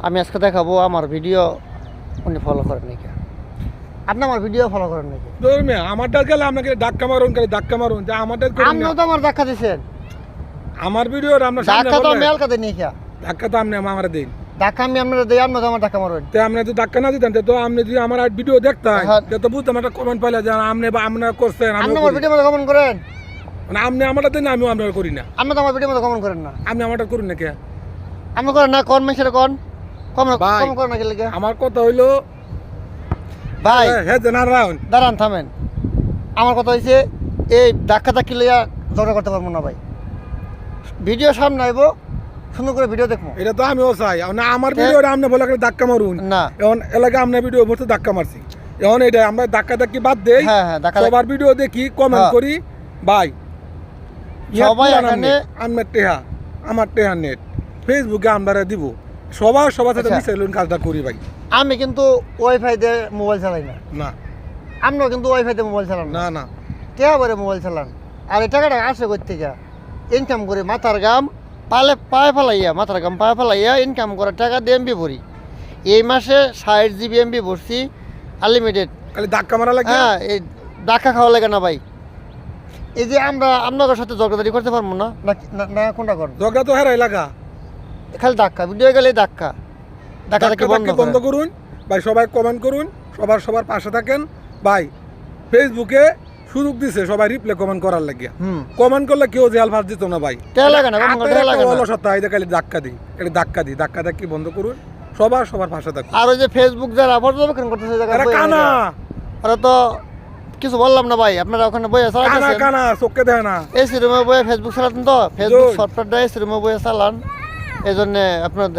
আমি আজকে দেখাবো আমার ভিডিও উনি ফলো করেন নাকি। আপনি আমার ভিডিও ফলো করেন নাকি? ধর্মে আমারটা গেলে আপনাকে ধাক্কা মারুন যে আমারটা আপনিও তো আমার ধাক্কা দিছেন। আমার ভিডিও আপনার ধাক্কা তো আমি আলকাতে নিয়ে খেয়া। ধাক্কা তো আপনি আমার দিন। ধাক্কা আমি আপনার দিই, আপনি তো আমার ধাক্কা মারবেন। তো আপনি যদি ধাক্কা না দিতেন তো আপনি যদি আমার ভিডিও দেখতেন তো বুঝতাম একটা কমেন্ট পাইলে যে আপনি বা আপনারা করছেন। আপনি আমার ভিডিওর মধ্যে কমেন্ট করেন। মানে আপনি আমারটা দেন, আমিও আপনার করি না। আপনি তো আমার ভিডিওর মধ্যে কমেন্ট করেন না। আপনি আমারটা করুন না কে? আপনি করেন না, কোন মেসের কোন কমেন্ট করেন না কি লাগে? আমার কথা হইলো ভাই হ্যাঁ যে না রাউন দাঁড়ান থামেন। আমার কথা হইছে এই ধাক্কা ধাক্কি লইয়া ঝগড়া করতে পারবো না ভাই। ভিডিও সামনে আইবো, সুন্দর করে ভিডিও দেখবো। এটা তো আমিও চাই না। আমার ভিডিও আপনি বলে ধাক্কা মারুন না, এখন এলাকা আপনার ভিডিও বলতে ধাক্কা মারছি। এখন এটা আমরা ধাক্কা ধাক্কি বাদ দেই, সবার ভিডিও দেখি, কমেন্ট করি। ভাই সবাই এখানে আমার টেহা নেট ফেসবুকে আমরা দিব, সবার সাথে মিশাইলুন কাজটা করি ভাই। আমি কিন্তু ওয়াইফাই দিয়ে মোবাইল চালাই না। না আপনিও কিন্তু ওয়াইফাই দিয়ে মোবাইল চালান না না কে বলে মোবাইল চালান। আর এই টাকাটা আসে কই থেকে? ইনকাম করে মাথার গাম পায়ে ফেলাইয়া, মাথার গাম পায়ে ফেলাইয়া ইনকাম করে টাকা দিয়ে এমবি ভরি। এই মাসে 60 GB এমবি ভরছি আনলিমিটেড। খালি ধাক্কা মারা লাগে। হ্যাঁ, এই ধাক্কা খাওয়া লাগে না ভাই। এই যে আমরা আপনাদের সাথে ঝগড়াঝাটি করতে পারবো না, না কোনটা করবো? ঝগড়া তো হেরাই লাগা, খালি ধাক্কা, ভিডিও গেলে ধাক্কা ধাক্কি বন্ধ করুন ভাই। সবাই কমেন্ট করুন, সবার পাশে থাকেন ভাই। ফেসবুকে সুযোগ দিছে সবাই রিপ্লাই কমেন্ট করার লাগিয়া। কমেন্ট করলে কেউ জেল ফাঁস দিত না ভাই। ধাক্কা দিই, এটা ধাক্কা ধাক্কি বন্ধ করুন। সবার পাশে থাকুন। আর ওই যে ফেসবুক যারা পর্যবেক্ষণ করতেছে কানা, ওরা তো কিছু বললাম না ভাই। আপনারা ওখানে বইয়ে চালান, কানা চোখে দেয় না। এসি রুমে বইয়ে ফেসবুক চালাতেন তো, ফেসবুক সফটওয়্যারটা এসি রুমে বইয়ে চালান, এই জন্য আপনাদের